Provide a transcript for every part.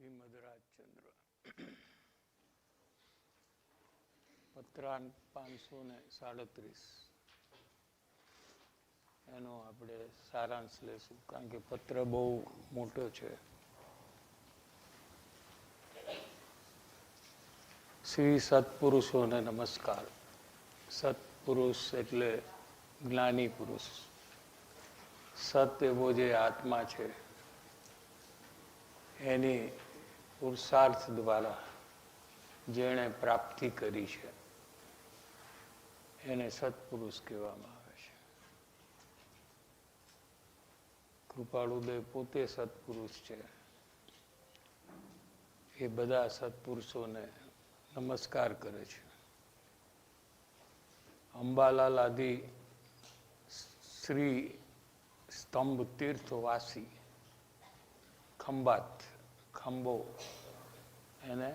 શ્રીમદરાજચંદ્ર પત્રાંક 537 એનો આપણે સારાંશ લેશું, કારણ કે પત્ર બહુ મોટો છે. શ્રી સત્પુરુષોને નમસ્કાર. સત્પુરુષ એટલે જ્ઞાની પુરુષ. સત એવો જે આત્મા છે એની પુરુષાર્થ દ્વારા જેણે પ્રાપ્તિ કરી છે એને સત્પુરુષ કહેવામાં આવે છે. કૃપાળુદેવ પોતે સત્પુરુષ છે. એ બધા સત્પુરુષોને નમસ્કાર કરે છે. અંબાલાલ આદિ શ્રી સ્તંભ તીર્થવાસી ખંભાત, ખંભો એને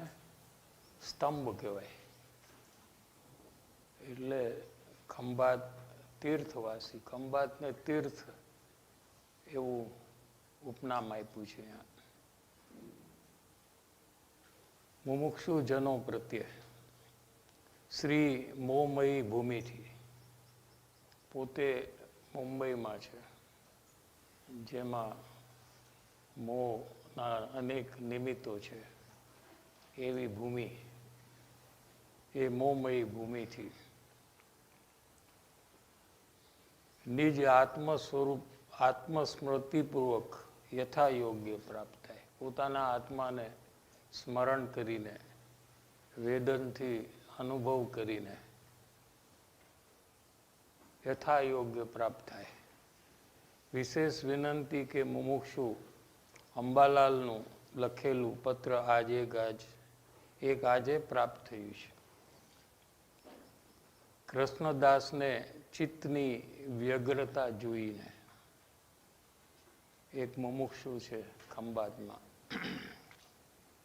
સ્તંભ કહેવાય, એટલે ખંભાત તીર્થવાસી. ખંભાતને તીર્થ એવું ઉપનામ આપ્યું છે. મુમુક્ષુ જનો પ્રત્યે શ્રી મોહમયી ભૂમિથી, પોતે મુંબઈમાં છે, જેમાં મોહના અનેક નિમિત્તો છે, એવી ભૂમિ, એ મોહમયી ભૂમિથી નિજ આત્મ સ્વરૂપ આત્મસ્મૃતિપૂર્વક યથા યોગ્ય પ્રાપ્ત થાય. પોતાના આત્માને સ્મરણ કરીને, વેદનથી અનુભવ કરીને યથા યોગ્ય પ્રાપ્ત થાય. વિશેષ વિનંતી કે મુમુક્ષુ અંબાલાલનું લખેલું પત્ર આજે પ્રાપ્ત થયું છે. કૃષ્ણદાસને ચિત્તની વ્યગ્રતા જોઈને, એક મુમુક્ષુ છે ખંભાતમાં,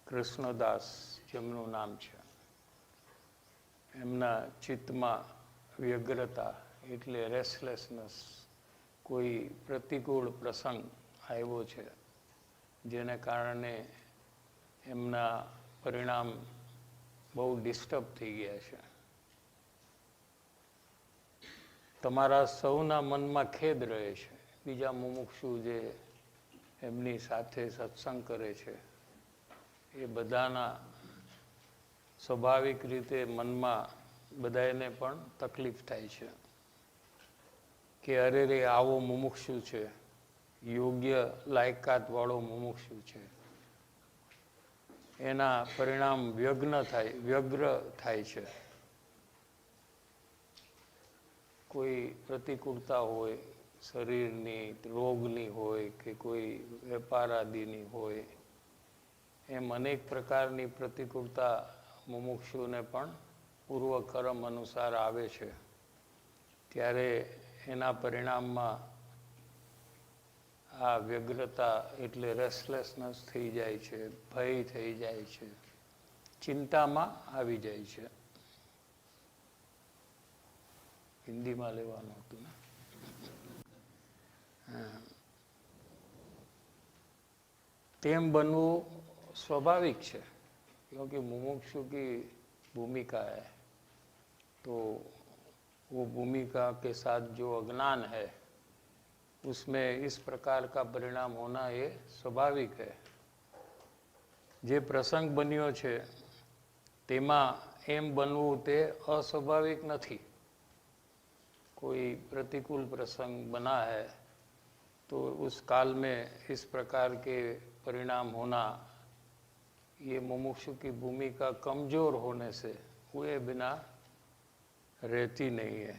કૃષ્ણદાસ જેમનું નામ છે, એમના ચિત્તમાં વ્યગ્રતા એટલે રેસ્ટલેસનેસ, કોઈ પ્રતિકૂળ પ્રસંગ આવ્યો છે જેને કારણે એમના પરિણામ બહુ ડિસ્ટર્બ થઈ ગયા છે. તમારા સૌના મનમાં ખેદ રહે છે. બીજા મુમુક્ષુ જે એમની સાથે સત્સંગ કરે છે એ બધાના સ્વાભાવિક રીતે મનમાં બધાને પણ તકલીફ થાય છે કે અરે રે, આવો મુમુક્ષુ છે, યોગ્ય લાયકાતવાળો મુમુક્ષુ છે, એના પરિણામ વ્યગ્ર થાય છે. કોઈ પ્રતિકૂળતા હોય, શરીરની, રોગની હોય કે કોઈ વેપાર આદિની હોય, એમ અનેક પ્રકારની પ્રતિકૂળતા મુમુક્ષુને પણ પૂર્વકર્મ અનુસાર આવે છે. ત્યારે એના પરિણામમાં આ વ્યગ્રતા એટલે રેસ્ટલેસનેસ થઈ જાય છે, ભય થઈ જાય છે, ચિંતામાં આવી જાય છે. હિન્દીમાં લેવાનું હતું ને. તેમ બનવું स्वाभाविक है, क्योंकि मुमुक्षु की भूमिका है, तो वो भूमिका के साथ जो अज्ञान है उसमें इस प्रकार का परिणाम होना ये स्वाभाविक है. जे प्रसंग बन्यो छे तेमा एम बनवू ते अस्वाभाविक नहीं. कोई प्रतिकूल प्रसंग बना है तो उस काल में इस प्रकार के परिणाम होना, ये मुमुक्षु की भूमिका कमजोर होने से हुए बिना रहती नहीं है.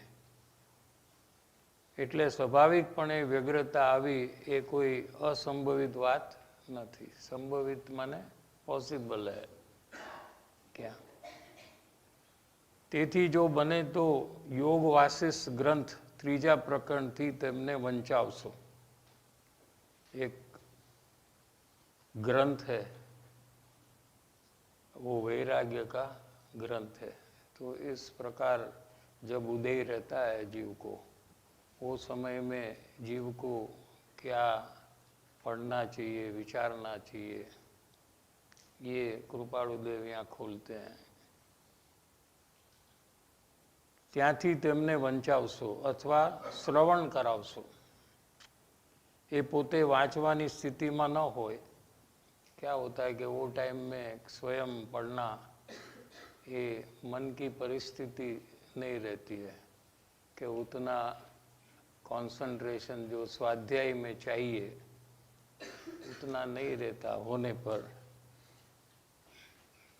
એટલે સ્વાભાવિકપણે વ્યગ્રતા આવી એ કોઈ અસંભવિત વાત નથી. સંભવિત મને પોસિબલ હે ક્યાં. તેથી જો બને તો યોગ વાસિષ્ઠ ગ્રંથ 3જા પ્રકરણથી તેમને વંચાવશો. એક ग्रंथ है, वो वैराग्य का ग्रंथ है. तो इस प्रकार जब उदय रहता है जीव को, वो समय में जीव को क्या पढ़ना चाहिए, विचारना चाहिए, ये કૃપાળુદેવ यहाँ खोलते हैं। ત્યાંથી તેમને વંચાવશો અથવા શ્રવણ કરાવશો। એ પોતે વાંચવાની સ્થિતિમાં ન હોય। क्या होता है कि वो टाइम में स्वयं पढ़ना ये मन की परिस्थिति नहीं रहती है कि उतना कंसंट्रेशन जो स्वाध्याय में चाहिए उतना नहीं रहता होने पर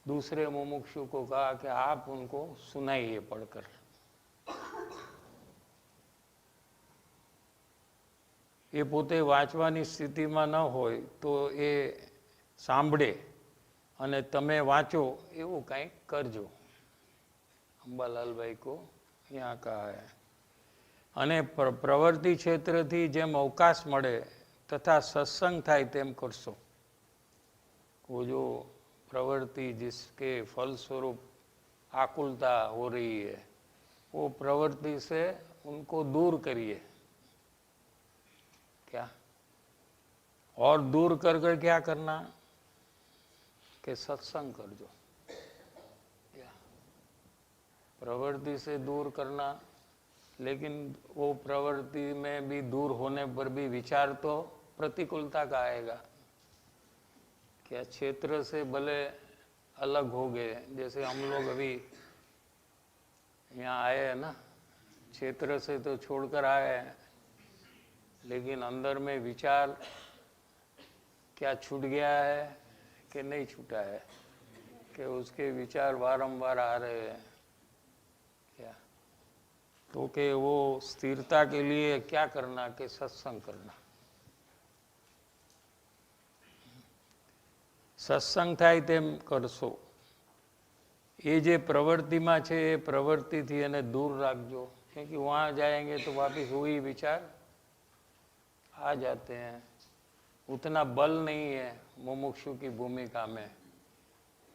दूसरे मुमुक्षु को कहा कि आप उनको सुनाइए पढ़कर। એ પોતે વાંચવાની સ્થિતિમાં ન હોય તો એ સાંભળે અને તમે વાંચો એવું કંઈક કરજો। અંબાલાલભાઈ કો यहाँ कहा है। અને પ્રવૃત્તિ ક્ષેત્રથી જેમ અવકાશ મળે તથા સત્સંગ થાય તેમ કરશો। वो जो प्रवृत्ति जिसके फलस्वरूप आकुलता हो रही है वो प्रवृत्ति से उनको दूर करिए। क्या और दूर कर कर क्या करना कि सत्संग कर दो। प्रवृत्ति से दूर करना, लेकिन वो प्रवृत्ति में भी दूर होने पर भी विचार तो प्रतिकूलता का आएगा। क्या क्षेत्र से भले अलग हो गए, जैसे हम लोग अभी यहाँ आए हैं ना, क्षेत्र से तो छोड़कर आए हैं, लेकिन अंदर में विचार क्या छूट गया है कि नहीं छूटा है, कि उसके विचार बारंबार आ रहे हैं। क्या तो कि वो स्थिरता के लिए क्या करना कि सत्संग करना। सत्संग થાય તેમ કરશો। ये जे प्रवृत्ति में છે એ प्रवृत्ति थी એને दूर રાખજો, क्योंकि वहाँ जाएंगे तो वापिस वही विचार आ जाते हैं। उतना बल नहीं है मुमुक्षु की भूमिका में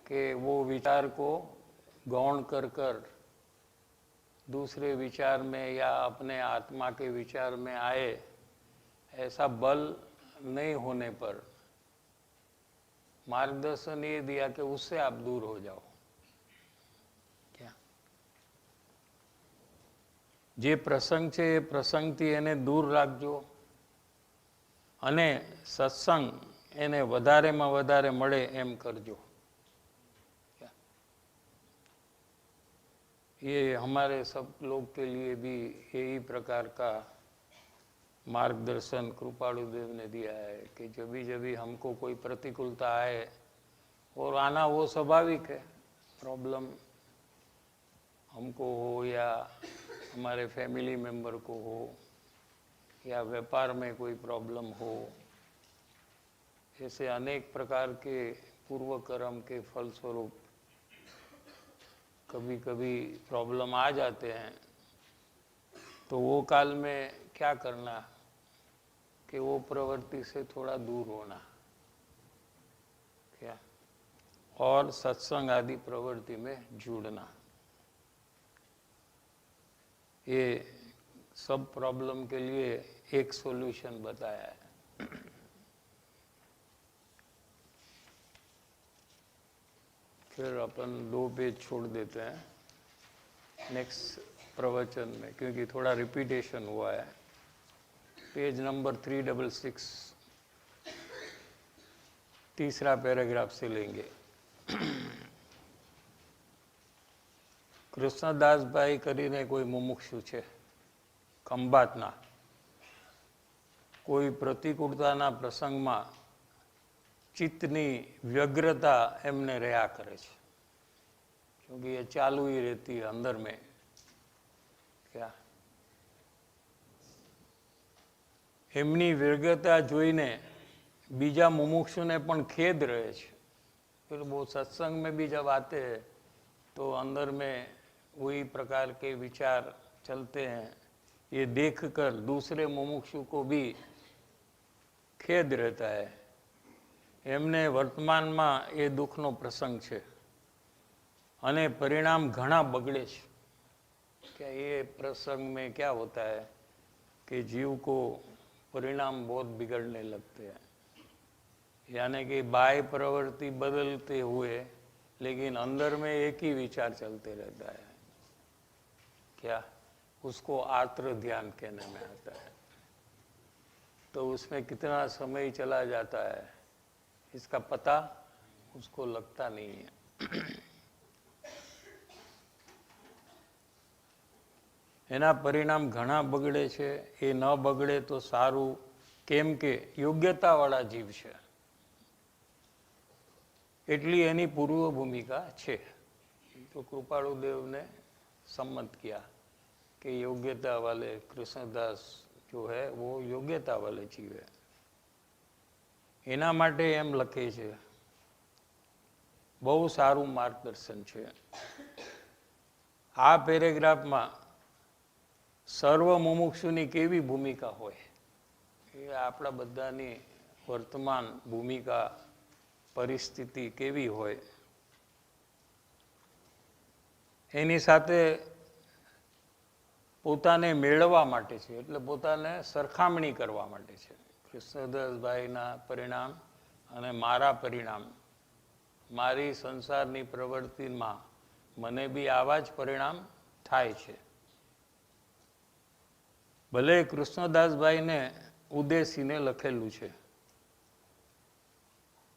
कि वो विचार को गौण कर कर दूसरे विचार में या अपने आत्मा के विचार में आए। ऐसा बल नहीं होने पर मार्गदर्शन ये दिया कि उससे आप दूर हो जाओ। क्या जे प्रसंग છે એ પ્રસંગથી એને દૂર રાખજો અને સત્સંગ એને વધારેમાં વધારે મળે એમ કરજો। ये हमारे सब लोग के लिए भी यही प्रकार का मार्गदर्शन कृपालुदेव ने दिया है कि जब भी हमको कोई प्रतिकूलता आए, और आना वो स्वाभाविक है, प्रॉब्लम हमको हो या हमारे फैमिली मेंबर को हो या व्यापार में कोई प्रॉब्लम हो, ऐसे अनेक प्रकार के पूर्व कर्म के फलस्वरूप कभी कभी प्रॉब्लम आ जाते हैं। तो वो काल में क्या करना कि वो प्रवृत्ति से थोड़ा दूर होना। क्या और सत्संग आदि प्रवृत्ति में जुड़ना। ये सब प्रॉब्लम के लिए एक सॉल्यूशन बताया है। फिर अपन 2 पेज छोड़ देते हैं नेक्स्ट प्रवचन में, क्योंकि थोड़ा रिपीटेशन हुआ है। पेज नंबर 366 तीसरा पैराग्राफ से लेंगे। કૃષ્ણદાસભાઈ કરીને કોઈ મુમુક્ષુ છે ખંભાતના, કોઈ પ્રતિકૂળતાના પ્રસંગમાં चित्तनी व्यग्रता एमने रहा करे छे, क्योंकि ये चालू ही रहती है अंदर में। क्या एमनी व्यग्रता जोईने बीजा मुमुक्षुने पण खेद रहे छे। फिर वो सत्संग में भी जब आते हैं तो अंदर में वही प्रकार के विचार चलते हैं। ये देखकर दूसरे मुमुक्षु को भी खेद रहता है। एमने वर्तमान में ये दुखनो प्रसंग है अने परिणाम घना बगड़े छे। क्या ये प्रसंग में क्या होता है कि जीव को परिणाम बहुत बिगड़ने लगते हैं। यानी कि बाह्य प्रवृत्ति बदलते हुए लेकिन अंदर में एक ही विचार चलते रहता है, क्या? उसको आत्र ध्यान कहने में आता है। तो उसमें कितना समय चला जाता है इसका पता उसको लगता नहीं है। એના પરિણામ ઘણા બગડે છે, એ ન બગડે તો સારું, કેમ કે યોગ્યતાવાળા જીવ છે એટલી એની પૂર્વ ભૂમિકા છે। तो कृपालुदेव ने सम्मत किया कि योग्यता वाले कृष्णदास जो है वो योग्यता वाले जीव है। एना माटे एम लखे छे, बहु सारू मार्गदर्शन छे। आ पेरेग्राफ में सर्व मुमुक्षुनी केवी भूमिका होय ए आपड़ा बधानी वर्तमान भूमिका परिस्थिति केवी होय एनी साथे पोताने मेळववा माटे छे, एटले पोताने सरखामणी करवा माटे छे। कृष्णदासभाईना परिणाम अने मारा परिणाम, मारी संसारनी प्रवृत्तिमां मने बी आवा ज परिणाम थाय छे। भले कृष्णदासभाई ने उदेसीने लखेलू छे,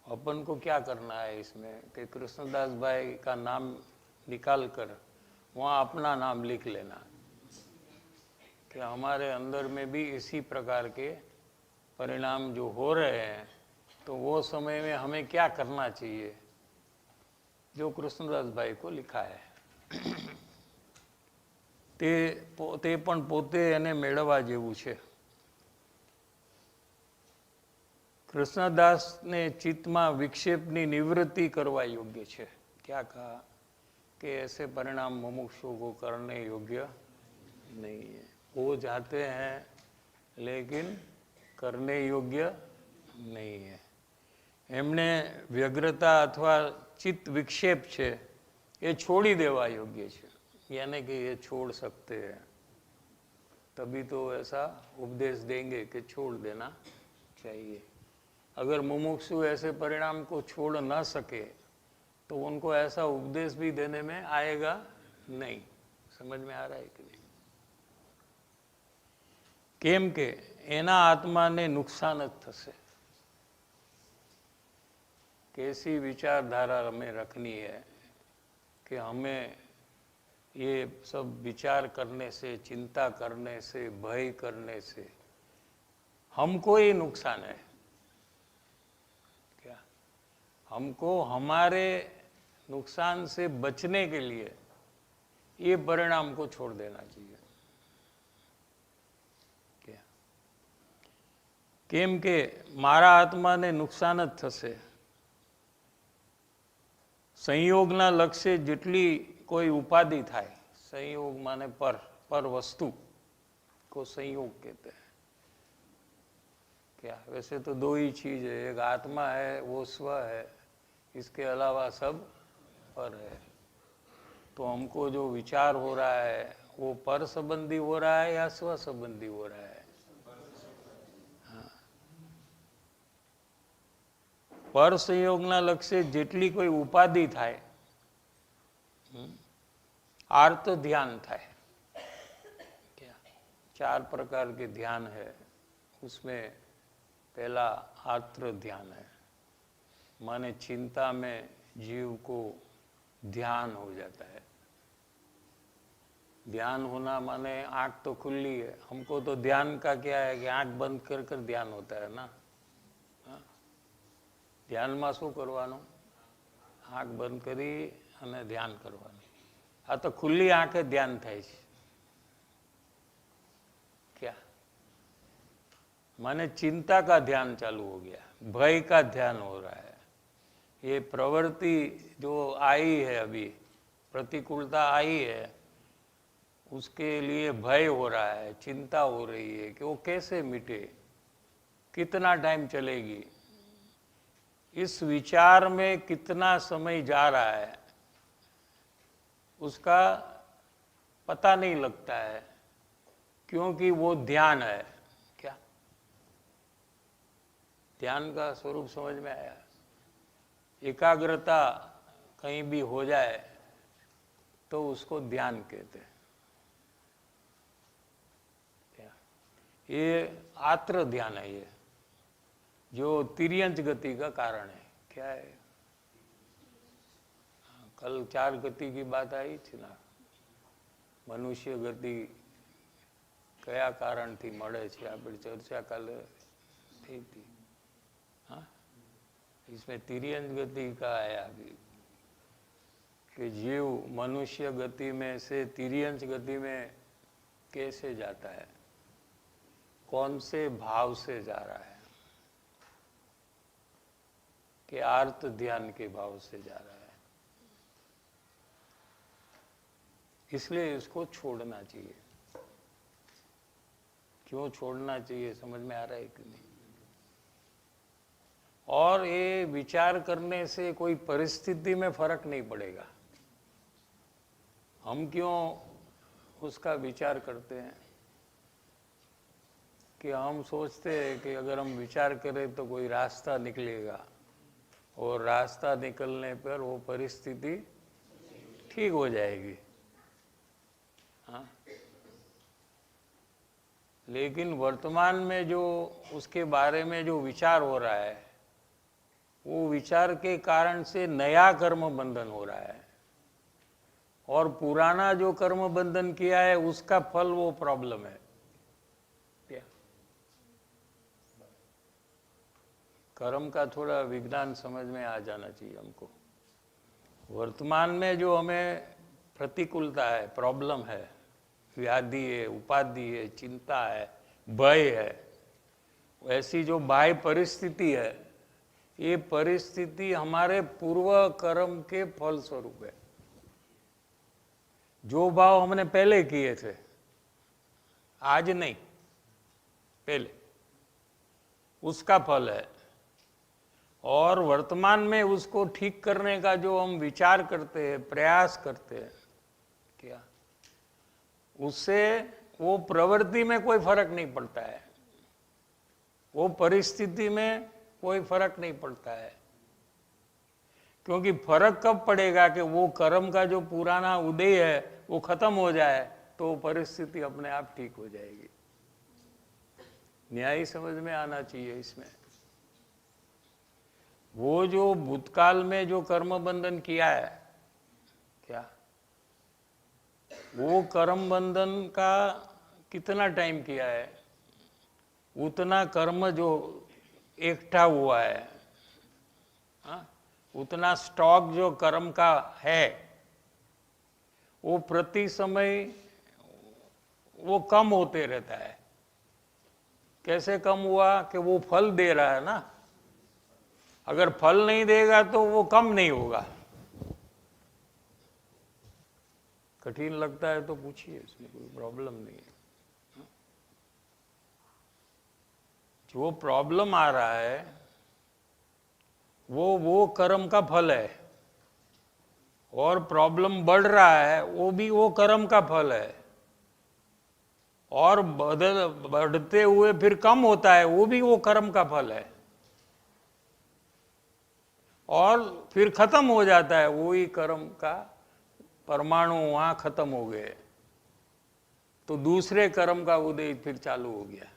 अपन को क्या करना है इसमें कि कृष्णदास भाई का नाम निकाल कर वहाँ अपना नाम लिख लेना कि हमारे अंदर में भी इसी प्रकार के परिणाम जो हो रहे हैं, तो वो समय में हमें क्या करना चाहिए जो कृष्णदास भाई को लिखा है। ते पण पोते एने मेळववा जेवुं छे। कृष्णदास ने चित्त में विक्षेपनी निवृत्ति करवा योग्य है। क्या कहा कि ऐसे परिणाम मुमुक्षु को करने योग्य नहीं है, वो जाते हैं लेकिन करने योग्य नहीं है। एमने व्यग्रता अथवा चित्त विक्षेप है ये छोड़ी देवा योग्य है, यानी कि ये छोड़ सकते हैं, तभी तो ऐसा उपदेश देंगे कि छोड़ देना चाहिए। अगर मुमुक्षु ऐसे परिणाम को छोड़ न सके तो उनको ऐसा उपदेश भी देने में आएगा नहीं। समझ में आ रहा है कि नहीं? केम के एना आत्मा ने नुकसान ज थशे। कैसी विचारधारा हमें रखनी है कि हमें ये सब विचार करने से, चिंता करने से, भय करने से हमको ही नुकसान है। क्या? हमको हमारे नुकसान से बचने के लिए ये परिणाम को छोड़ देना चाहिए। क्या? केम के मारा आत्मा ने नुकसान ज थशे। संयोगना लक्ष्य जेटली कोई उपाधि थाय, संयोग माने पर वस्तु को संयोग कहते हैं। क्या? वैसे तो दो ही चीज है, एक आत्मा है वो स्व है, इसके अलावा सब पर है। तो हमको जो विचार हो रहा है वो पर संबंधी हो रहा है या स्व संबंधी हो रहा है? हाँ। पर संयोगना लक्ष्य जेटली कोई उपाधि थाय, आर्त ध्यान थाय। क्या? 4 प्रकार के ध्यान है, उसमें पहला आर्त ध्यान है। माने चिंता में जीव को ध्यान हो जाता है। ध्यान होना माने आंख तो खुली है, हमको तो ध्यान का क्या है कि आंख बंद कर कर ध्यान होता है ना। हाँ? ध्यान में शू करवानुं? आंख बंद करी अने ध्यान करवानुं। आ तो खुली आंखे ध्यान थाय छे। क्या? माने चिंता का ध्यान चालू हो गया, भय का ध्यान हो रहा है। ये प्रवृत्ति जो आई है, अभी प्रतिकूलता आई है, उसके लिए भय हो रहा है, चिंता हो रही है कि वो कैसे मिटे, कितना टाइम चलेगी, इस विचार में कितना समय जा रहा है उसका पता नहीं लगता है, क्योंकि वो ध्यान है। क्या? ध्यान का स्वरूप समझ में आया। एकाग्रता कहीं भी हो जाए तो उसको ध्यान कहते हैं। ये आत्र ध्यान है, ये जो तिर्यंच गति का कारण है। क्या है? कल 4 गति की बात आई थी ना, मनुष्य गति कया कारणથી મળે છે, આપણી ચર્ચા કાલે થઈ थी। हाँ, इसमें तिर्यंच गति का आया कि जीव मनुष्य गति में से तिर्यंच गति में कैसे जाता है, कौन से भाव से जा रहा है, कि आर्त ध्यान के भाव से जा रहा है। इसलिए इसको छोड़ना चाहिए। क्यों छोड़ना चाहिए, समझ में आ रहा है कि नहीं? और ये विचार करने से कोई परिस्थिति में फर्क नहीं पड़ेगा। हम क्यों उसका विचार करते हैं कि हम सोचते हैं कि अगर हम विचार करें तो कोई रास्ता निकलेगा, और रास्ता निकलने पर वो परिस्थिति ठीक हो जाएगी। हाँ, लेकिन वर्तमान में जो उसके बारे में जो विचार हो रहा है, वो विचार के कारण से नया कर्म बंधन हो रहा है, और पुराना जो कर्म बंधन किया है उसका फल वो प्रॉब्लम है। क्या? कर्म का थोड़ा विज्ञान समझ में आ जाना चाहिए हमको। वर्तमान में जो हमें प्रतिकूलता है, प्रॉब्लम है, व्याधि है, उपाधि है, चिंता है, भय है, ऐसी जो बाह्य परिस्थिति है, ये परिस्थिति हमारे पूर्व कर्म के फल स्वरूप है। जो भाव हमने पहले किए थे, आज नहीं, पहले, उसका फल है। और वर्तमान में उसको ठीक करने का जो हम विचार करते हैं, प्रयास करते हैं, क्या उससे वो प्रवृत्ति में कोई फर्क नहीं पड़ता है, वो परिस्थिति में कोई फर्क नहीं पड़ता है। क्योंकि फर्क कब पड़ेगा कि वो कर्म का जो पुराना उदय है वो खत्म हो जाए, तो परिस्थिति अपने आप ठीक हो जाएगी। न्याय समझ में आना चाहिए इसमें। वो जो भूतकाल में जो कर्म बंधन किया है, क्या वो कर्म बंधन का कितना टाइम किया है, उतना कर्म जो इकट्ठा हुआ है, हाँ, उतना स्टॉक जो कर्म का है, वो प्रति समय वो कम होते रहता है। कैसे कम हुआ? कि वो फल दे रहा है ना। अगर फल नहीं देगा तो वो कम नहीं होगा। कठिन लगता है तो पूछिए, इसमें कोई प्रॉब्लम नहीं है। जो प्रॉब्लम आ रहा है वो कर्म का फल है, और प्रॉब्लम बढ़ रहा है वो भी वो कर्म का फल है, और बढ़ते हुए फिर कम होता है वो भी वो कर्म का फल है, और फिर खत्म हो जाता है वो ही कर्म का परमाणु वहां खत्म हो गए, तो दूसरे कर्म का उदय फिर चालू हो गया।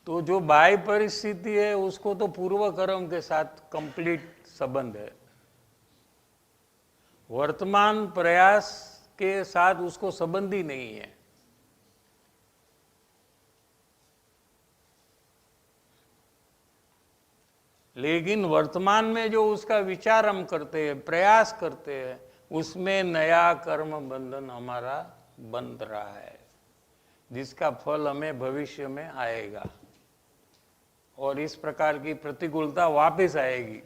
तो जो बाह्य परिस्थिति है उसको तो पूर्व कर्म के साथ कंप्लीट संबंध है, वर्तमान प्रयास के साथ उसको संबंध ही नहीं है। लेकिन वर्तमान में जो उसका विचार हम करते हैं, प्रयास करते हैं, उसमें नया कर्म बंधन हमारा बन रहा है, जिसका फल हमें भविष्य में आएगा, और इस प्रकार की प्रतिकूलता वापस आएगी।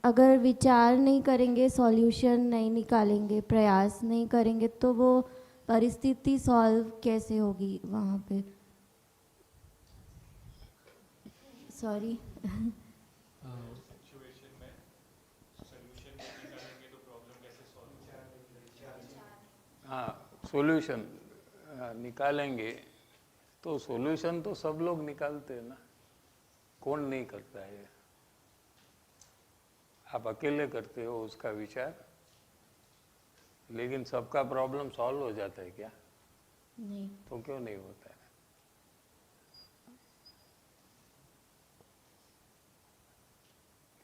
अगर विचार नहीं करेंगे, सॉल्यूशन नहीं निकालेंगे, प्रयास नहीं करेंगे तो वो परिस्थिति सॉल्व कैसे होगी वहाँ पे? सॉरी। हाँ, सॉल्यूशन निकालेंगे तो सॉल्यूशन तो सब लोग निकालते हैं ना, कौन नहीं करता है? आप अकेले करते हो उसका विचार, लेकिन सबका प्रॉब्लम सॉल्व हो जाता है क्या? नहीं। तो क्यों नहीं होता है?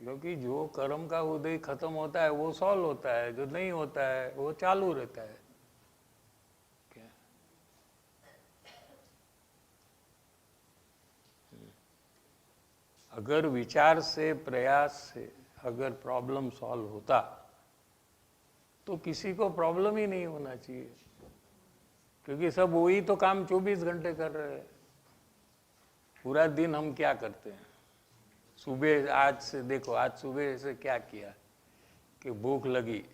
क्योंकि जो कर्म का उदय खत्म होता है वो सॉल्व होता है, जो नहीं होता है वो चालू रहता है। क्या? अगर विचार से, प्रयास से अगर प्रॉब्लम सॉल्व होता तो किसी को प्रॉब्लम ही नहीं होना चाहिए, क्योंकि सब वही तो काम 24 घंटे कर रहे हैं। पूरा दिन हम क्या करते हैं? सुबह, आज से देखो, आज सुबह से क्या किया कि भूख लगी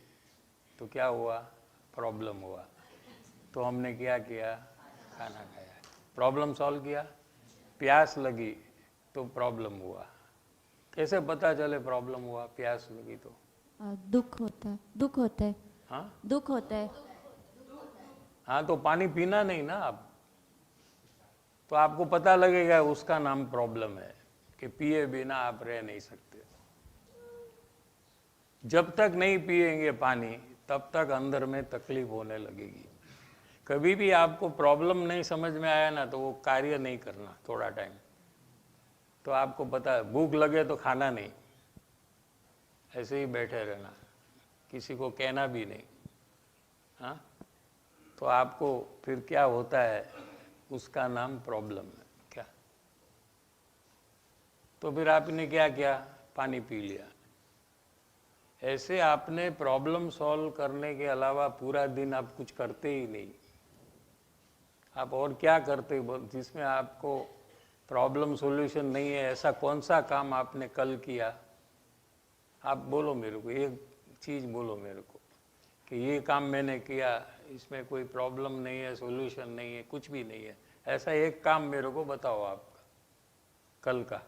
तो क्या हुआ? प्रॉब्लम हुआ। तो हमने क्या किया? खाना खाया, प्रॉब्लम सॉल्व किया। प्यास लगी तो प्रॉब्लम हुआ। कैसे पता चले प्रॉब्लम हुआ? प्यास लगी तो दुख होता है, दुख होता है। हाँ, दुख होता है। हाँ, तो पानी पीना नहीं ना आप, तो आपको पता लगेगा उसका नाम प्रॉब्लम है, कि पिए बिना आप रह नहीं सकते। जब तक नहीं पिएंगे पानी तब तक अंदर में तकलीफ होने लगेगी। कभी भी आपको प्रॉब्लम नहीं समझ में आया ना तो वो कार्य नहीं करना थोड़ा टाइम, तो आपको पता है भूख लगे तो खाना नहीं, ऐसे ही बैठे रहना, किसी को कहना भी नहीं। हाँ, तो आपको फिर क्या होता है? उसका नाम प्रॉब्लम है क्या? तो फिर आपने क्या किया? पानी पी लिया। ऐसे आपने प्रॉब्लम सॉल्व करने के अलावा पूरा दिन आप कुछ करते ही नहीं। आप और क्या करते हो जिसमें आपको प्रॉब्लम सॉल्यूशन नहीं है? ऐसा कौन सा काम आपने कल किया? आप बोलो मेरे को, एक चीज़ बोलो मेरे को कि ये काम मैंने किया, इसमें कोई प्रॉब्लम नहीं है, सॉल्यूशन नहीं है, कुछ भी नहीं है। ऐसा एक काम मेरे को बताओ आपका कल का।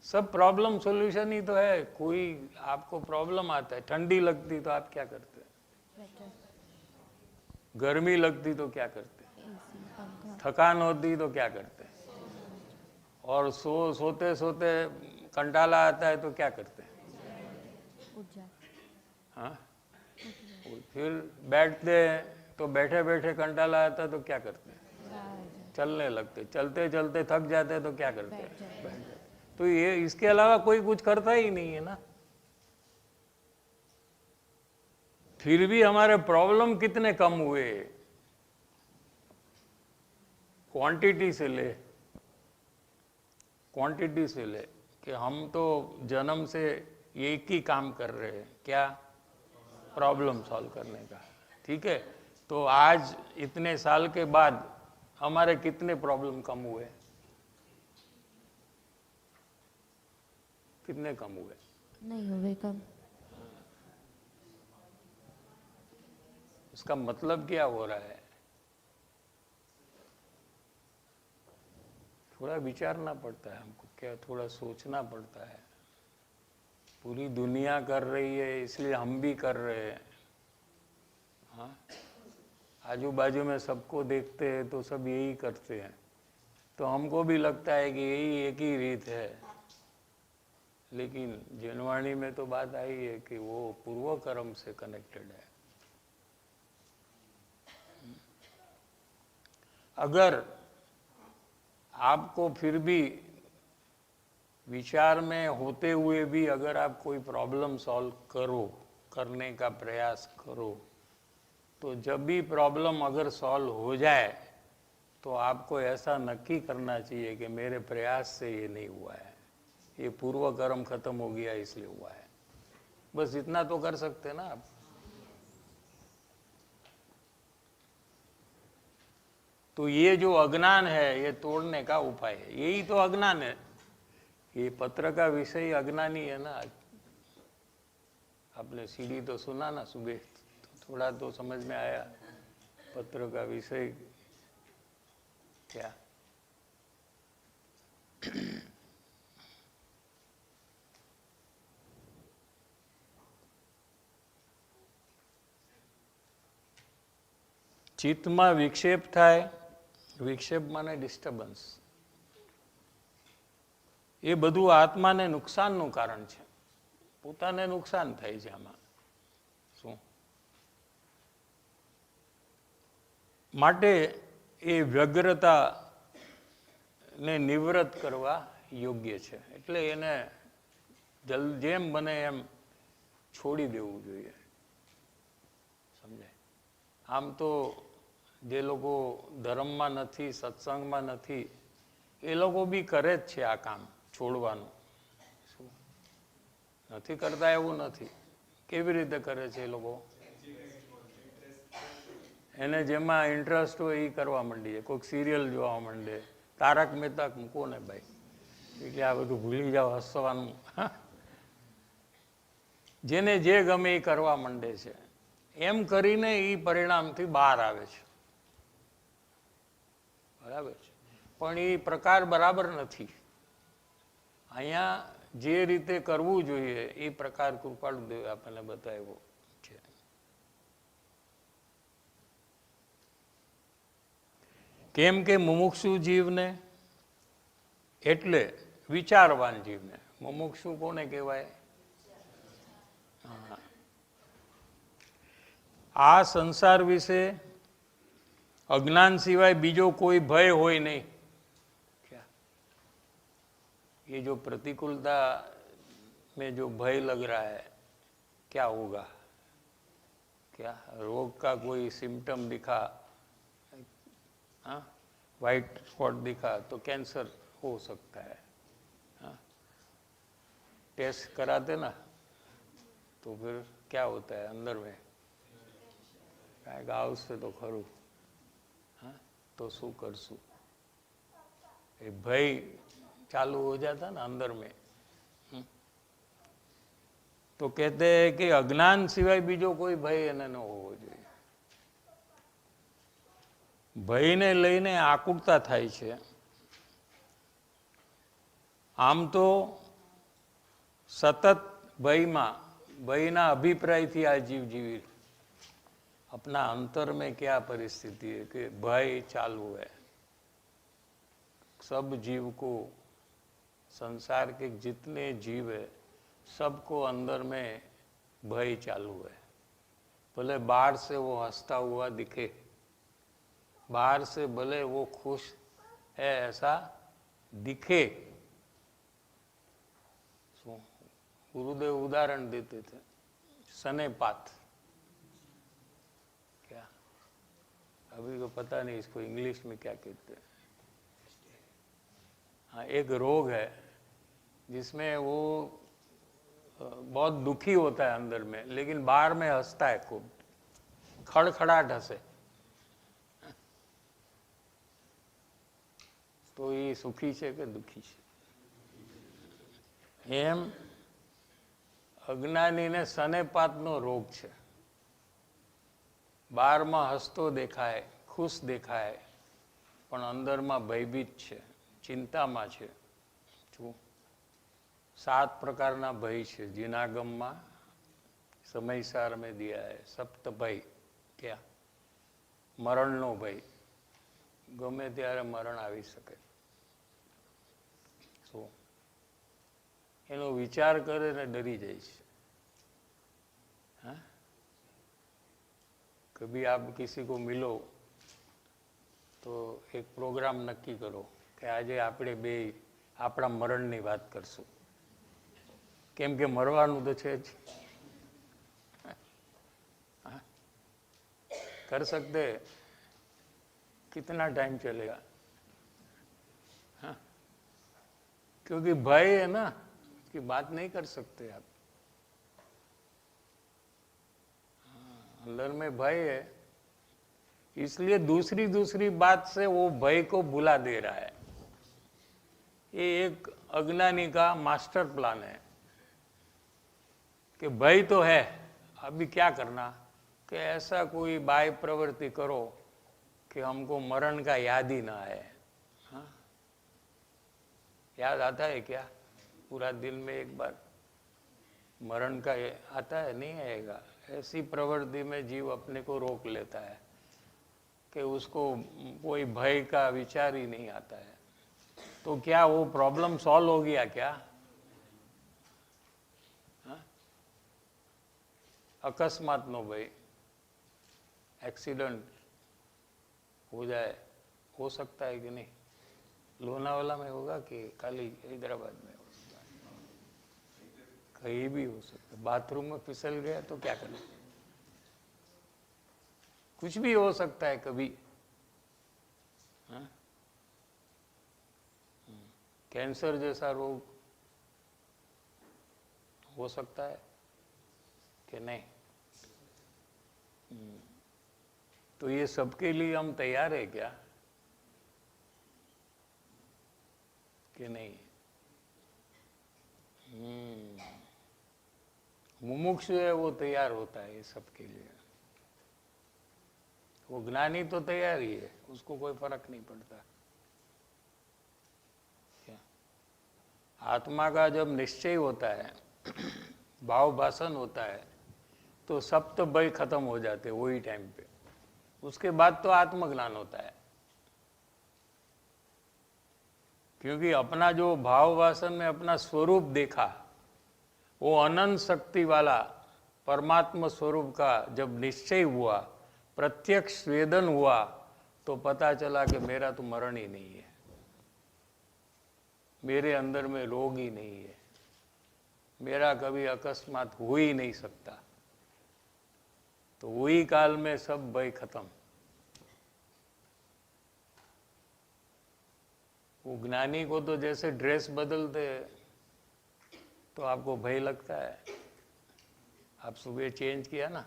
सब प्रॉब्लम सॉल्यूशन ही तो है। कोई आपको प्रॉब्लम आता है, ठंडी लगती तो आप क्या करते हैं? गर्मी लगती तो क्या करते हैं? थकान होती तो क्या करते हैं? और सोते सोते कंटाला आता है तो क्या करते हैं? हाँ, फिर बैठते हैं तो बैठे बैठे कंटाला आता है तो क्या करते हैं? चलने लगते, चलते चलते थक जाते तो क्या करते हैं? बैठ जाते। तो ये, इसके अलावा कोई कुछ करता ही नहीं है ना। फिर भी हमारे प्रॉब्लम कितने कम हुए? क्वांटिटी से ले, क्वांटिटी से ले, कि हम तो जन्म से एक ही काम कर रहे हैं, क्या? प्रॉब्लम सॉल्व करने का। ठीक है, तो आज इतने साल के बाद हमारे कितने प्रॉब्लम कम हुए? कितने कम हुए? नहीं हुए कम। उसका मतलब क्या हो रहा है? थोड़ा विचारना पड़ता है हमको, क्या थोड़ा सोचना पड़ता है। पूरी दुनिया कर रही है इसलिए हम भी कर रहे हैं। हाँ, आजू बाजू में सबको देखते हैं तो सब यही करते हैं, तो हमको भी लगता है कि यही एक ही रीत है। लेकिन जिनवाणी में तो बात आई है कि वो पूर्व कर्म से कनेक्टेड है। अगर आपको फिर भी विचार में होते हुए भी अगर आप कोई प्रॉब्लम सॉल्व करने का प्रयास करो, तो जब भी प्रॉब्लम अगर सॉल्व हो जाए तो आपको ऐसा नक्की करना चाहिए कि मेरे प्रयास से ये नहीं हुआ है, ये पूर्व कर्म खत्म हो गया इसलिए हुआ है। बस इतना तो कर सकते ना आप। तो ये जो अज्ञान है ये तोड़ने का उपाय है, यही तो अज्ञान है। ये पत्र का विषय अज्ञानी है ना। आपने सीढ़ी तो सुना ना सुबह, तो थोड़ा तो समझ में आया पत्र का विषय क्या। ચિત્તમાં વિક્ષેપ થાય, વિક્ષેપ માને ડિસ્ટર્બન્સ, એ બધું આત્માને નુકસાનનું કારણ છે, પોતાને નુકસાન થાય છે આમાં શું માટે એ વ્યગ્રતા ને નિવૃત્ત કરવા યોગ્ય છે, એટલે એને જેમ બને એમ છોડી દેવું જોઈએ, સમજાય। આમ તો જે લોકો ધર્મમાં નથી, સત્સંગમાં નથી, એ લોકો બી કરે જ છે આ કામ છોડવાનું, શું નથી કરતા એવું નથી। કેવી રીતે કરે છે એ લોકો? એને જેમાં ઇન્ટરેસ્ટ હોય એ કરવા માંડીએ, કોઈક સિરિયલ જોવા માંડે, તારક મહેતા મૂકો ને ભાઈ, એટલે આ બધું ભૂલી જાઓ, હસવાનું, જેને જે ગમે એ કરવા માંડે છે, એમ કરીને એ પરિણામથી બહાર આવે છે, બરાબર છે। પણ એ પ્રકાર બરાબર નથી। અહીંયા જે રીતે કરવું જોઈએ એ પ્રકાર કૃપાળુદેવે આપણને બતાવ્યો છે। કેમ કે મુમુક્ષુ જીવને એટલે વિચારવાન જીવને, મુમુક્ષુ કોને કહેવાય? આ સંસાર વિશે अज्ञान सिवाय बीजो कोई भय होय नहीं। क्या ये जो प्रतिकूलता में जो भय लग रहा है, क्या होगा? क्या रोग का कोई सिम्टम दिखा, हाँ, वाइट स्पॉट दिखा तो कैंसर हो सकता है, हाँ? टेस्ट कराते ना तो फिर क्या होता है अंदर में, गाँव से तो खरू, तो शू करशू, ये भय चालू हो जाता ना अंदर में। तो कहते हैं कि अज्ञान सिवाय बीजो कोई भय एने न होवो जोईए। भय ने लईने आकुलता थाय छे। आम तो सतत भयमां, भयना अभिप्रायथी आ जीव जीवी, अपना अंतर में क्या परिस्थिति है कि भय चालू है। सब जीव को, संसार के जितने जीव है सबको अंदर में भय चालू है। भले बाहर से वो हंसता हुआ दिखे, बाहर से भले वो खुश है ऐसा दिखे। गुरुदेव उदाहरण देते थे, सनेपात, अभी को पता नहीं इसको इंग्लिश में क्या कहते हैं। हाँ, एक रोग है जिसमें वो बहुत दुखी होता है अंदर में, लेकिन बाहर में हंसता है खूब, खड़खड़ाहट हंसे, तो ये सुखी है कि दुखी है? एम अज्ञानी ने सनेपातनो रोग है। बाहर में हसतो देखाय, खुश देखाय, पण अंदर में भयभीत है, चिंता में है। 7 प्रकारना भय है जिनागम में समयसार में दिया है। सप्त भय क्या? मरण नो भय, गमे त्यारे मरण आवी सके। एनो विचार करे ने डरी जाए। हाँ, कभी आप किसी को मिलो तो एक प्रोग्राम नक्की करो कि आज आपणे बे आपणा मरणनी बात करशुं, केम के मरवानुं तो छे ज। कर सकते? कितना टाइम चलेगा? हाँ? क्योंकि भय है ना, कि बात नहीं कर सकते आप। अंदर में भय है, इसलिए दूसरी बात से वो भय को भुला दे रहा है। ये एक अज्ञानी का मास्टर प्लान है कि भय तो है, अभी क्या करना कि ऐसा कोई बाह्य प्रवृत्ति करो कि हमको मरण का याद ही ना आए। हाँ? याद आता है क्या? पूरा दिन में एक बार मरण का आता है? नहीं आएगा। ऐसी प्रवृत्ति में जीव अपने को रोक लेता है कि उसको कोई भय का विचार ही नहीं आता है। तो क्या वो प्रॉब्लम सॉल्व हो गया क्या? हाँ? अकस्मात नो भय, एक्सीडेंट हो जाए, हो सकता है कि नहीं? लोनावाला में होगा कि खाली हैदराबाद में हो सकता है? कहीं भी हो सकता है। बाथरूम में फिसल गया तो क्या करें? कुछ भी हो सकता है कभी। हाँ? कैंसर जैसा रोग हो सकता है कि नहीं? तो ये सबके लिए हम तैयार है क्या कि नहीं? मुमुक्षु है वो तैयार होता है ये सबके लिए। वो ज्ञानी तो तैयार ही है, उसको कोई फर्क नहीं पड़ता। क्या आत्मा का जब निश्चय होता है, भाव भाषण होता है, तो सप्त भय खत्म हो जाते वही टाइम पे। उसके बाद तो आत्मज्ञान होता है, क्योंकि अपना जो भाव वासन में अपना स्वरूप देखा, वो अनंत शक्ति वाला परमात्मा स्वरूप का जब निश्चय हुआ, प्रत्यक्ष वेदन हुआ, तो पता चला कि मेरा तो मरण ही नहीं है, मेरे अंदर में रोग ही नहीं है, मेरा कभी अकस्मात हो ही नहीं सकता। तो वही काल में सब भय खत्म। वो ज्ञानी को तो जैसे ड्रेस बदलते तो आपको भय लगता है। आप सुबह चेंज किया ना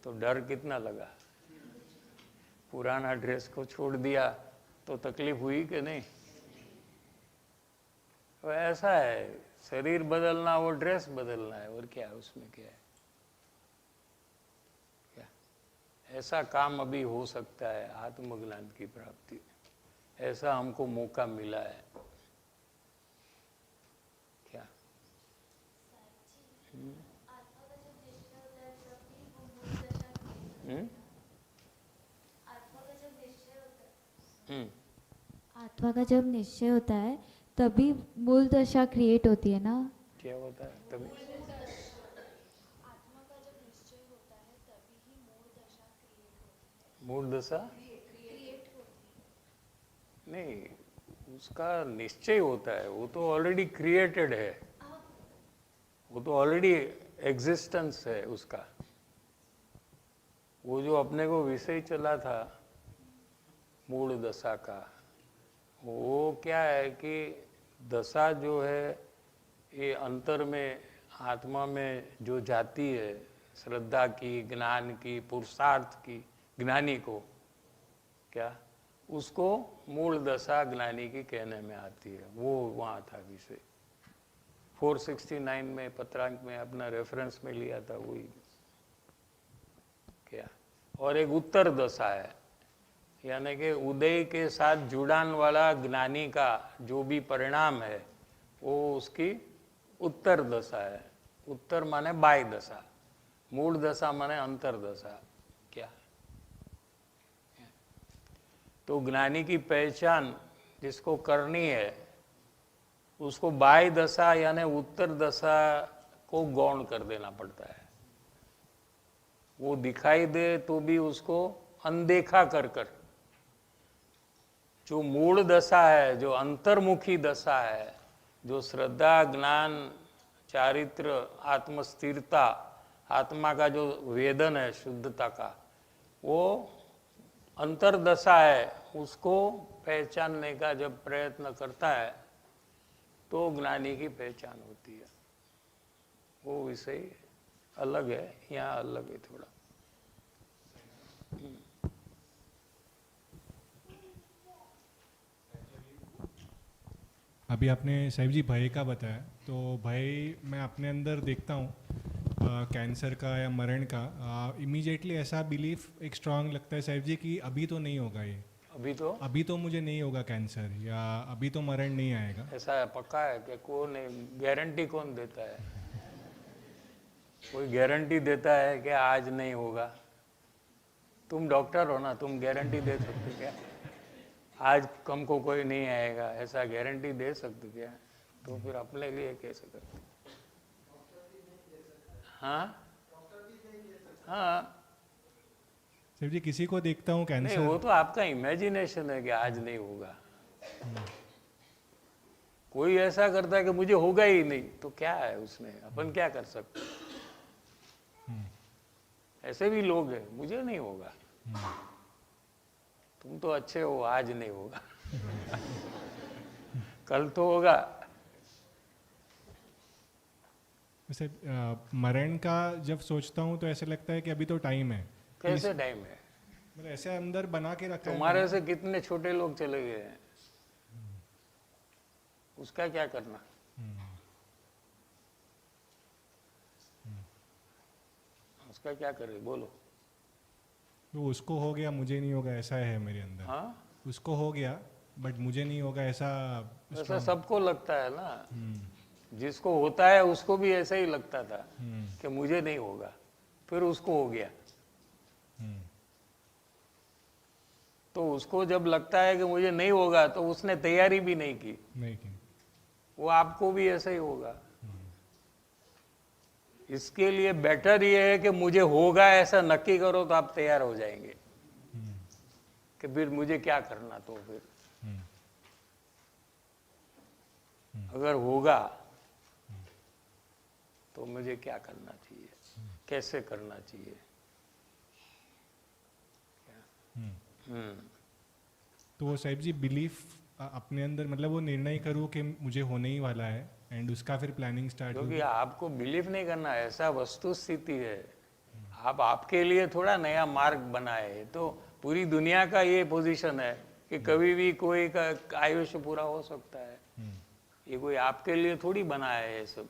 तो डर कितना लगा, पुराना ड्रेस को छोड़ दिया तो तकलीफ हुई कि नहीं? तो ऐसा है, शरीर बदलना वो ड्रेस बदलना है, और क्या है उसमें? क्या है? क्या ऐसा काम अभी हो सकता है आत्मज्ञान की प्राप्ति, ऐसा हमको मौका मिला है। क्या आत्मा का जब निश्चय होता है तभी मूल दशा क्रिएट होती है ना? क्या होता है तभी? आत्मा का जब निश्चय होता है तभी ही मूल दशा क्रिएट होती है। मूल दशा नहीं, उसका निश्चय होता है, वो तो ऑलरेडी क्रिएटेड है, वो तो ऑलरेडी एग्जिस्टेंस है उसका। वो जो अपने को विषय चला था मूल दशा का, वो क्या है कि दशा जो है ये अंतर में आत्मा में जो जाती है, श्रद्धा की, ज्ञान की, पुरुषार्थ की, ज्ञानी को क्या उसको मूल दशा ज्ञानी की कहने में आती है। वो वहाँ था विषय 469 में पत्रांक में अपना रेफरेंस में लिया था वही। क्या और एक उत्तर दशा है, यानी कि उदय के साथ जुड़ान वाला ज्ञानी का जो भी परिणाम है वो उसकी उत्तर दशा है। उत्तर माने बाह्य दशा, मूल दशा माने अंतर दशा। क्या तो ज्ञानी की पहचान जिसको करनी है उसको बाह्य दशा यानी उत्तर दशा को गौण कर देना पड़ता है। वो दिखाई दे तो भी उसको अनदेखा कर कर जो मूल दशा है, जो अंतर्मुखी दशा है, जो श्रद्धा, ज्ञान, चारित्र, आत्मस्थिरता, आत्मा का जो वेदन है शुद्धता का, वो अंतर्दशा है, उसको पहचानने का जब प्रयत्न करता है तो ज्ञानी की पहचान होती है। वो विषय अलग है, यहाँ अलग है थोड़ा। अभी आपने साहिब जी भय का बताया, तो भय मैं अपने अंदर देखता हूँ कैंसर का या मरण का। इमीडिएटली ऐसा बिलीफ एक स्ट्रांग लगता है साहिब जी कि अभी तो नहीं होगा ये, अभी तो मुझे नहीं होगा कैंसर, या अभी तो मरण नहीं आएगा। ऐसा है, पक्का है कि कौन गारंटी कौन देता है? कोई गारंटी देता है कि आज नहीं होगा? तुम डॉक्टर हो ना, तुम गारंटी दे सकते क्या आज हमको कोई नहीं आएगा? ऐसा गारंटी दे सकते क्या? तो फिर अपने लिए कैसे करते? हाँ हाँ, साहिब जी किसी को देखता हूँ नहीं कैंसर। वो तो आपका इमेजिनेशन है कि आज नहीं होगा। कोई ऐसा करता है कि मुझे होगा ही नहीं, तो क्या है उसमें, अपन क्या कर सकते? ऐसे भी लोग हैं, मुझे नहीं होगा। तुम तो अच्छे हो, आज नहीं होगा कल तो होगा। वैसे मरण का जब सोचता हूँ तो ऐसे लगता है कि अभी तो टाइम है। कैसे टाइम है? मतलब ऐसे अंदर बना के रखा है तुम्हारे मैंने। से कितने छोटे लोग चले गए हैं, उसका क्या करना? उसका क्या करे, बोलो? तो उसको हो गया, मुझे नहीं होगा, ऐसा है मेरे अंदर। हाँ, उसको हो गया बट मुझे नहीं होगा, ऐसा ऐसा strong। सबको लगता है ना। जिसको होता है उसको भी ऐसा ही लगता था कि मुझे नहीं होगा, फिर उसको हो गया। तो उसको जब लगता है कि मुझे नहीं होगा, तो उसने तैयारी भी नहीं की। नहीं की। वो आपको भी ऐसा ही होगा। इसके लिए बेटर ये है कि मुझे होगा ऐसा नक्की करो, तो आप तैयार हो जाएंगे कि फिर मुझे क्या करना। तो फिर अगर होगा तो मुझे क्या करना चाहिए, कैसे करना चाहिए? तो वो साहिब जी बिलीफ अपने अंदर, मतलब वो निर्णय करूँ कि मुझे होने ही वाला है, एंड उसका फिर प्लानिंग स्टार्ट क्योंकि होगी। आपको बिलीव नहीं करना, ऐसा वस्तु स्थिति है। आप आपके लिए थोड़ा नया मार्ग बनाए, तो पूरी दुनिया का ये पोजीशन है कि कभी भी कोई का आयुष्य पूरा हो सकता है। ये कोई आपके लिए थोड़ी बनाया है ये सब।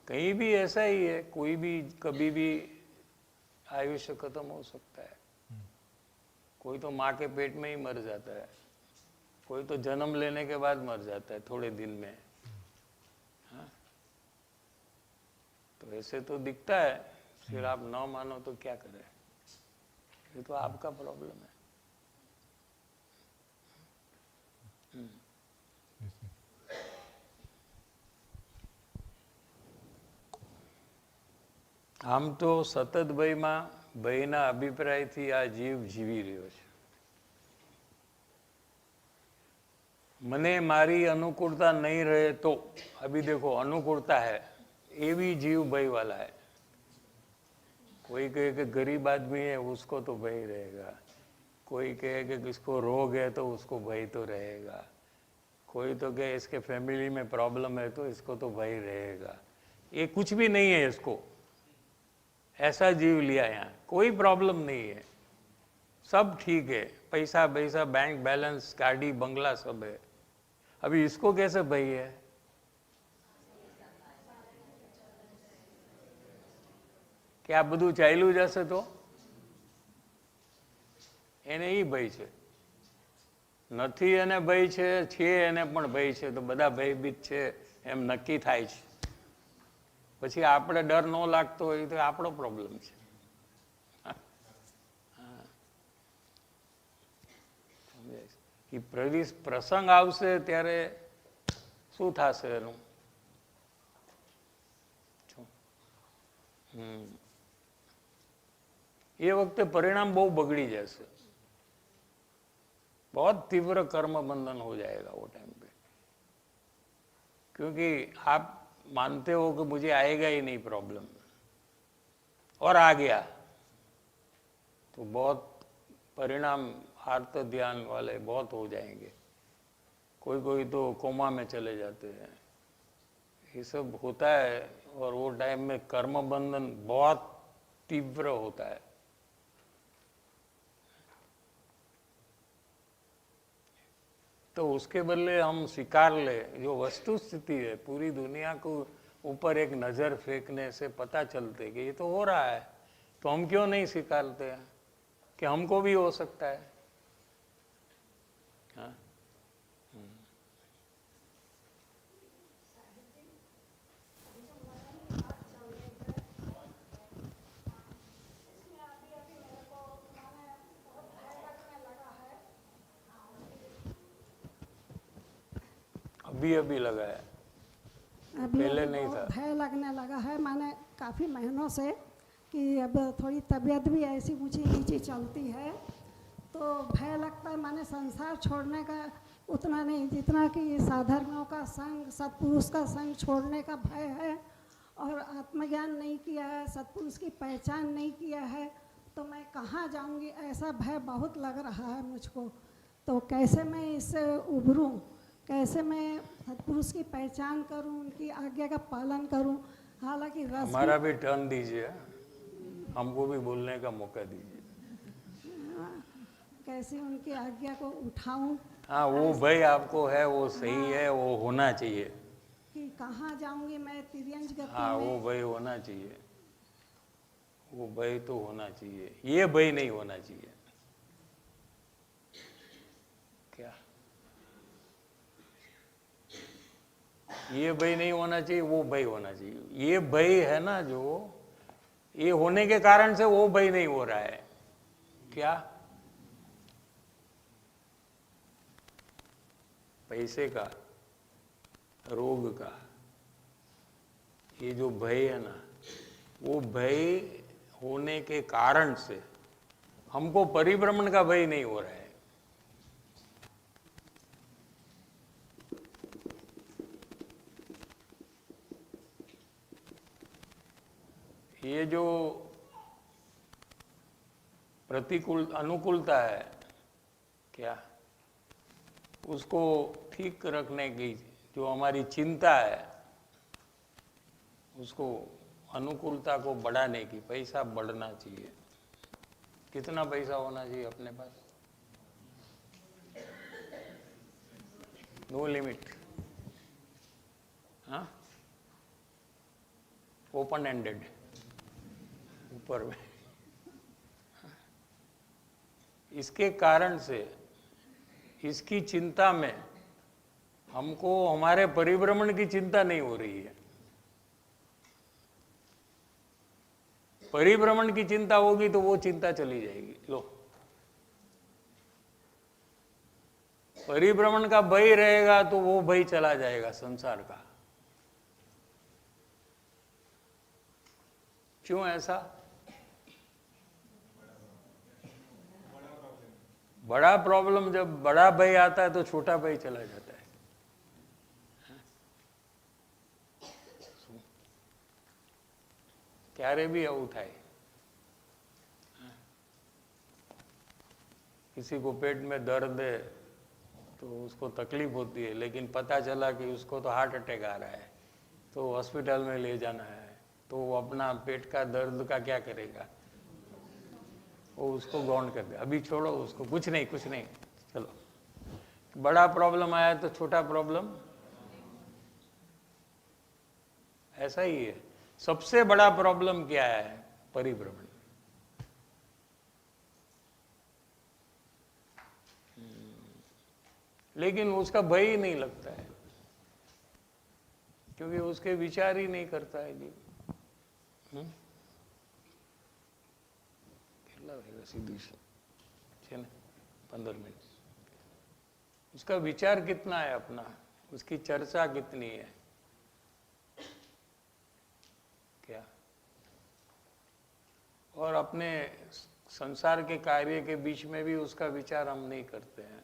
कहीं भी ऐसा ही है, कोई भी कभी भी आयुष्य खत्म हो सकता है। कोई तो माँ के पेट में ही मर जाता है, कोई तो जन्म लेने के बाद मर जाता है थोड़े दिन में। हाँ? तो ऐसे तो दिखता है, फिर आप ना मानो तो क्या करें? ये तो आपका प्रॉब्लम है। આમ તો સતત ભયમાં ભયના અભિપ્રાયથી આ જીવ જીવી રહ્યો છે। મને મારી अनुकूलता नहीं रहे तो, अभी देखो अनुकूलता है, ये भी जीव भय वाला है। कोई कहे कि गरीब आदमी है उसको तो भय रहेगा, कोई कहे कि किसको रोग है तो उसको भय तो रहेगा, कोई तो कहे इसके फैमिली में प्रॉब्लम है तो इसको तो भय रहेगा। ये कुछ भी नहीं है इसको, ऐसा जीव लिया यहाँ, कोई प्रॉब्लम नहीं है, सब ठीक है, पैसा पैसा बैंक बैलेंस गाड़ी बंगला सब है। अभी इसको कैसे भय है? કે આ બધું ચાલ્યું જશે તો? એને ઈ ભય છે, નથી એને ભય છે એને પણ ભય છે, તો બધા ભયભીત છે એમ નક્કી થાય છે। પછી આપણે ડર ન લાગતો હોય તો આપણો પ્રોબ્લેમ છે। એ પ્રસંગ આવશે ત્યારે શું થશે એનું? ये वक्त परिणाम बहुत बगड़ी जैसे, बहुत तीव्र कर्म बंधन हो जाएगा वो टाइम पे। क्योंकि आप मानते हो कि मुझे आएगा ही नहीं प्रॉब्लम, और आ गया तो बहुत परिणाम आर्त ध्यान वाले बहुत हो जाएंगे। कोई कोई तो कोमा में चले जाते हैं, ये सब होता है। और वो टाइम में कर्म बंधन बहुत तीव्र होता है। तो उसके बदले हम स्वीकार ले जो वस्तु स्थिति है, पूरी दुनिया को ऊपर एक नज़र फेंकने से पता चलते कि ये तो हो रहा है, तो हम क्यों नहीं स्वीकारते हैं कि हमको भी हो सकता है। हाँ? अभी अभी लगा है, अभी पहले अभी नहीं बहुत था। भय लगने लगा है, माने काफ़ी महीनों से कि अब थोड़ी तबीयत भी ऐसी ऊंची नीची चलती है, तो भय लगता है। माने संसार छोड़ने का उतना नहीं जितना कि साधर्मों का संग, सत्पुरुष का संग छोड़ने का भय है, और आत्मज्ञान नहीं किया है, सत्पुरुष की पहचान नहीं किया है, तो मैं कहाँ जाऊंगी, ऐसा भय बहुत लग रहा है मुझको। तो कैसे मैं इससे उभरूं, कैसे मैं सत्पुरुष की पहचान करूं, उनकी आज्ञा का पालन करूं। हालांकि रस हमारा भी टर्न दीजिए, हमको भी बोलने का मौका दीजिए। कैसे उनकी आज्ञा को उठाऊं हाँ, वो भय आपको है, वो सही है, वो होना चाहिए। कि कहाँ जाऊंगी मैं तिर्यंज गति हाँ, वो में। भय होना चाहिए, वो भय तो होना चाहिए, ये भय नहीं होना चाहिए। क्या ये भय नहीं होना चाहिए, वो भय होना चाहिए। ये भय है ना, जो ये होने के कारण से वो भय नहीं हो रहा है। क्या पैसे का, रोग का, ये जो भय है ना, वो भय होने के कारण से हमको परिभ्रमण का भय नहीं हो रहा है। ये जो प्रतिकूल अनुकूलता है, क्या उसको ठीक रखने की जो हमारी चिंता है, उसको अनुकूलता को बढ़ाने की, पैसा बढ़ना चाहिए। कितना पैसा होना चाहिए अपने पास? No limit. हाँ, ओपन एंडेड, ऊपर में। इसके कारण से, इसकी चिंता में हमको हमारे परिभ्रमण की चिंता नहीं हो रही है। परिभ्रमण की चिंता होगी तो वो चिंता चली जाएगी। लो, परिभ्रमण का भय रहेगा तो वो भय चला जाएगा संसार का। क्यों ऐसा? बड़ा प्रॉब्लम, जब बड़ा भय आता है तो छोटा भय चला जाता है। क्यारे भी आવું થાય। किसी को पेट में दर्द है तो उसको तकलीफ होती है, लेकिन पता चला कि उसको तो हार्ट अटैक आ रहा है, तो हॉस्पिटल में ले जाना है, तो वो अपना पेट का दर्द का क्या करेगा? वो उसको गौण कर दे, अभी छोड़ो उसको, कुछ नहीं कुछ नहीं, चलो। बड़ा प्रॉब्लम आया तो छोटा प्रॉब्लम, ऐसा ही है। सबसे बड़ा प्रॉब्लम क्या है? परिभ्रमण। लेकिन उसका भय ही नहीं लगता है, क्योंकि उसके विचार ही नहीं करता है जी। કેટલા વાગ્યા સીધી છે ને 15 मिनट। उसका विचार कितना है अपना, उसकी चर्चा कितनी है? क्या? और अपने संसार के कार्य के बीच में भी उसका विचार हम नहीं करते हैं।